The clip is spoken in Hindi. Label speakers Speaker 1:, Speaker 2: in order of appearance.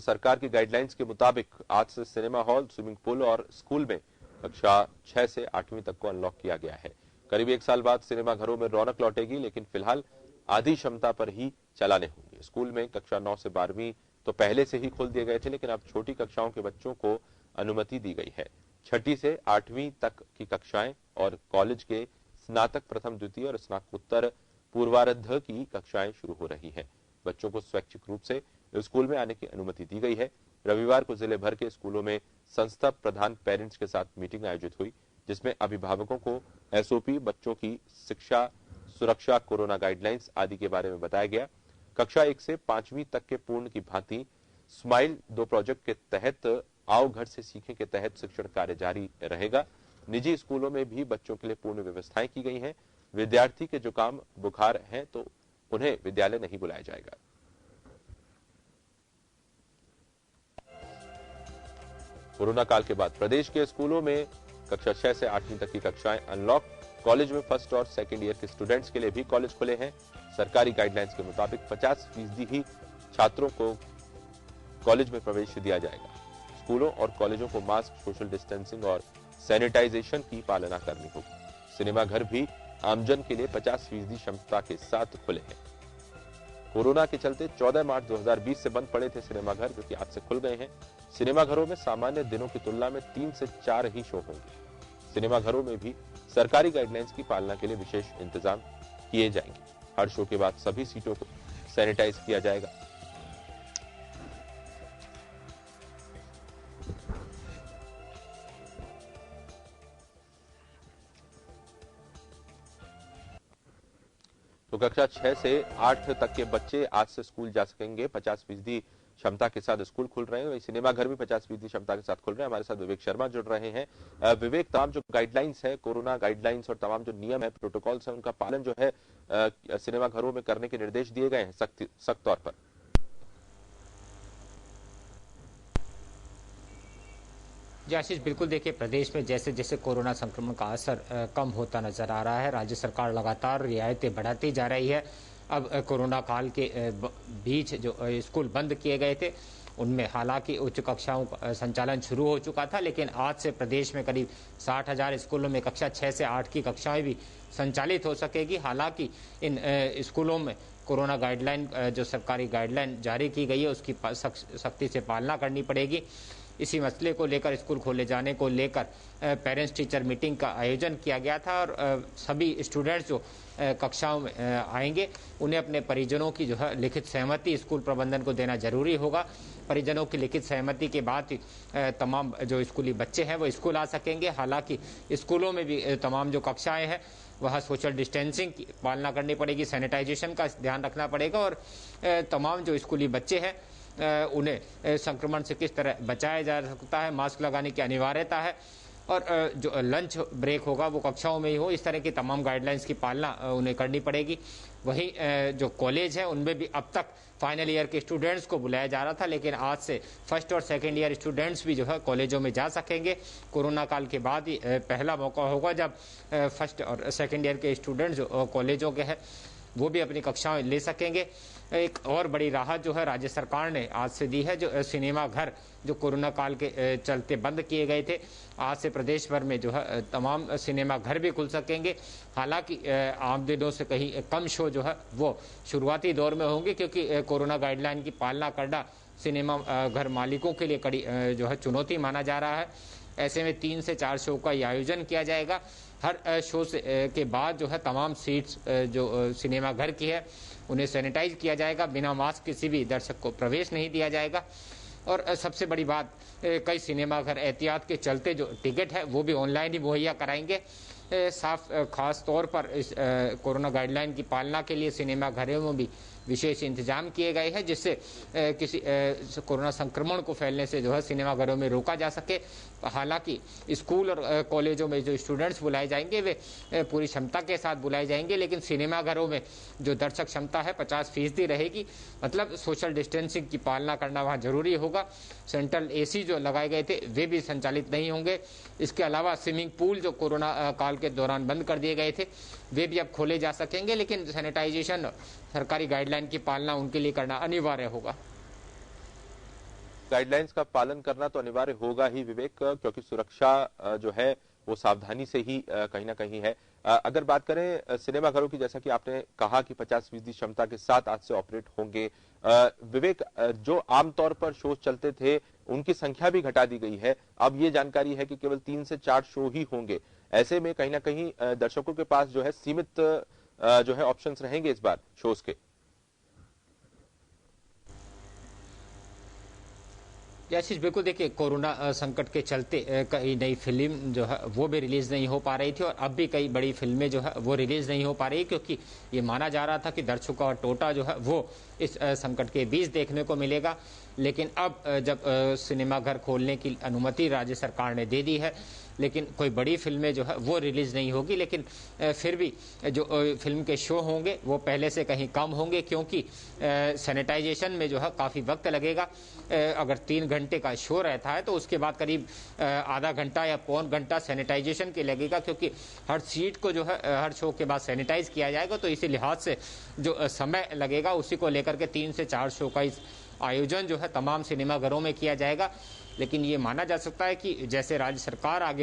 Speaker 1: सरकार की गाइडलाइंस के मुताबिक आज से सिनेमा हॉल, स्विमिंग पूल और स्कूल में कक्षा 6 से 8वीं तक को अनलॉक किया गया है। करीब 1 साल बाद सिनेमा घरों में रौनक लौटेगी, लेकिन फिलहाल आधी क्षमता पर ही चलाने होंगे। स्कूल में कक्षा 9 से 12वीं तो पहले से ही खोल दिए गए थे, लेकिन अब छोटी कक्षाओं के बच्चों को अनुमति दी गई है। 6ठी से 8वीं तक की कक्षाएं और कॉलेज के स्नातक प्रथम, द्वितीय और स्नातकोत्तर पूर्वार्ध की कक्षाएं शुरू हो रही हैं। बच्चों को स्वैच्छिक रूप से स्कूल में आने की अनुमति दी गई है। रविवार को जिले भर के स्कूलों में संस्था प्रधान पेरेंट्स के साथ मीटिंग आयोजित हुई, जिसमें अभिभावकों को एसओपी, बच्चों की शिक्षा, सुरक्षा, कोरोना गाइडलाइंस आदि के बारे में बताया गया। कक्षा 1 से 5वीं तक के पूर्ण की भांति स्माइल 2 प्रोजेक्ट के तहत आओ घर से सीखें के तहत शिक्षण कार्य जारी रहेगा। निजी स्कूलों में भी बच्चों के लिए पूर्ण व्यवस्थाएं की गई हैं। विद्यार्थी के जुकाम, बुखार है तो उन्हें विद्यालय नहीं बुलाया जाएगा। कोरोना काल के बाद प्रदेश के स्कूलों में कक्षा 6 से 8वीं तक की कक्षाएं अनलॉक। कॉलेज में फर्स्ट और सेकेंड ईयर के स्टूडेंट्स के लिए भी कॉलेज खुले हैं। सरकारी गाइडलाइंस के मुताबिक 50% ही छात्रों को कॉलेज में प्रवेश दिया जाएगा। स्कूलों और कॉलेजों को मास्क, सोशल डिस्टेंसिंग और सैनिटाइजेशन की पालना करनी होगी। सिनेमा घर भी आमजन के लिए 50% क्षमता के साथ खुले हैं। कोरोना के चलते 14 मार्च 2020 से बंद पड़े थे सिनेमा घर, जो कि आज से खुल गए हैं। सिनेमा घरों में सामान्य दिनों की तुलना में 3 से 4 ही शो होंगे। सिनेमा घरों में भी सरकारी गाइडलाइंस की पालना के लिए विशेष इंतजाम किए जाएंगे। हर शो के बाद सभी सीटों को सैनिटाइज किया जाएगा। तो कक्षा 6 से 8 तक के बच्चे आज से स्कूल जा सकेंगे। 50% क्षमता के साथ स्कूल खुल रहे हैं। वही सिनेमा घर भी 50% क्षमता के साथ खुल रहे हैं। हमारे साथ विवेक शर्मा जुड़ रहे हैं। विवेक, तमाम जो गाइडलाइंस है, कोरोना गाइडलाइंस और तमाम जो नियम है, प्रोटोकॉल्स है, उनका पालन जो है सिनेमा घरों में करने के निर्देश दिए गए हैं सख्त तौर पर।
Speaker 2: जी आशीष, बिल्कुल देखिए, प्रदेश में जैसे जैसे कोरोना संक्रमण का असर कम होता नजर आ रहा है, राज्य सरकार लगातार रियायतें बढ़ाती जा रही है। अब कोरोना काल के बीच जो स्कूल बंद किए गए थे, उनमें हालांकि उच्च कक्षाओं का संचालन शुरू हो चुका था, लेकिन आज से प्रदेश में करीब 60,000 स्कूलों में कक्षा 6 से 8 की कक्षाएं भी संचालित हो सकेगी। हालांकि इन स्कूलों में कोरोना गाइडलाइन, जो सरकारी गाइडलाइन जारी की गई है, उसकी सख्ती से पालना करनी पड़ेगी। इसी मसले को लेकर, स्कूल खोले जाने को लेकर पेरेंट्स टीचर मीटिंग का आयोजन किया गया था और सभी स्टूडेंट्स जो कक्षाओं में आएंगे, उन्हें अपने परिजनों की जो है लिखित सहमति स्कूल प्रबंधन को देना जरूरी होगा। परिजनों की लिखित सहमति के बाद तमाम जो स्कूली बच्चे हैं वो स्कूल आ सकेंगे। हालांकि स्कूलों में भी तमाम जो कक्षाएं हैं वह सोशल डिस्टेंसिंग की पालना करनी पड़ेगी, सैनिटाइजेशन का ध्यान रखना पड़ेगा और तमाम जो स्कूली बच्चे हैं उन्हें संक्रमण से किस तरह बचाया जा सकता है, मास्क लगाने की अनिवार्यता है और जो लंच ब्रेक होगा वो कक्षाओं में ही हो, इस तरह की तमाम गाइडलाइंस की पालना उन्हें करनी पड़ेगी। वहीं जो कॉलेज है उनमें भी अब तक फाइनल ईयर के स्टूडेंट्स को बुलाया जा रहा था, लेकिन आज से फर्स्ट और सेकेंड ईयर स्टूडेंट्स भी जो है कॉलेजों में जा सकेंगे। कोरोना काल के बाद ही पहला मौका होगा जब फर्स्ट और सेकेंड ईयर के स्टूडेंट्स जो कॉलेजों के हैं वो भी अपनी कक्षाएं ले सकेंगे। एक और बड़ी राहत जो है राज्य सरकार ने आज से दी है। जो सिनेमा घर जो कोरोना काल के चलते बंद किए गए थे, आज से प्रदेश भर में जो है तमाम सिनेमा घर भी खुल सकेंगे। हालांकि आम दिनों से कहीं कम शो जो है वो शुरुआती दौर में होंगे, क्योंकि कोरोना गाइडलाइन की पालना करना सिनेमा घर मालिकों के लिए कड़ी जो है चुनौती माना जा रहा है। ऐसे में 3 से 4 शो का आयोजन किया जाएगा। हर शो के बाद जो है तमाम सीट्स जो सिनेमा घर की है उन्हें सैनिटाइज किया जाएगा। बिना मास्क किसी भी दर्शक को प्रवेश नहीं दिया जाएगा। और सबसे बड़ी बात, कई सिनेमा घर एहतियात के चलते जो टिकट है वो भी ऑनलाइन ही मुहैया कराएंगे। खास तौर पर इस कोरोना गाइडलाइन की पालना के लिए सिनेमा घरों में भी विशेष इंतजाम किए गए हैं, जिससे किसी कोरोना संक्रमण को फैलने से जो है सिनेमा घरों में रोका जा सके। हालांकि स्कूल और कॉलेजों में जो स्टूडेंट्स बुलाए जाएंगे वे पूरी क्षमता के साथ बुलाए जाएंगे, लेकिन सिनेमा घरों में जो दर्शक क्षमता है 50% रहेगी। मतलब सोशल डिस्टेंसिंग की पालना करना वहाँ जरूरी होगा। सेंट्रल AC जो लगाए गए थे वे भी संचालित नहीं होंगे। इसके अलावा स्विमिंग पूल जो कोरोना काल के दौरान बंद कर दिए गए थे वे भी अब खोले जा सकेंगे, लेकिन सैनिटाइजेशन, सरकारी गाइडलाइन की पालना उनके लिए करना अनिवार्य होगा।
Speaker 1: गाइडलाइंस का पालन करना तो अनिवार्य होगा ही विवेक, क्योंकि सुरक्षा जो है वो सावधानी से ही कहीं ना कहीं है। अगर बात करें सिनेमाघरों की, जैसा कि आपने कहा कि 50% क्षमता के साथ आज से ऑपरेट होंगे, विवेक जो आमतौर पर शो चलते थे उनकी संख्या भी घटा दी गई है। अब ये जानकारी है कि केवल 3 से 4 शो ही होंगे। ऐसे में कहीं ना कहीं दर्शकों के पास जो है सीमित जो है ऑप्शंस रहेंगे इस बार शोज के।
Speaker 2: आशीष बिल्कुल देखिए, कोरोना संकट के चलते कई नई फिल्म जो है वो भी रिलीज नहीं हो पा रही थी और अब भी कई बड़ी फिल्में जो है वो रिलीज नहीं हो पा रही, क्योंकि ये माना जा रहा था कि दर्शकों का टोटा जो है वो इस संकट के बीच देखने को मिलेगा। लेकिन अब जब सिनेमाघर खोलने की अनुमति राज्य सरकार ने दे दी है, लेकिन कोई बड़ी फिल्में जो है वो रिलीज नहीं होगी। लेकिन फिर भी जो फिल्म के शो होंगे वो पहले से कहीं कम होंगे, क्योंकि सैनिटाइजेशन में जो है काफ़ी वक्त लगेगा। अगर 3 घंटे का शो रहता है तो उसके बाद करीब आधा घंटा या पौन घंटा सैनिटाइजेशन के लगेगा, क्योंकि हर सीट को जो है हर शो के बाद सैनिटाइज किया जाएगा। तो इसी लिहाज से जो समय लगेगा उसी को लेकर के 3 से 4 शो का इस आयोजन जो है तमाम सिनेमाघरों में किया जाएगा। लेकिन ये माना जा सकता है कि जैसे राज्य सरकार आगे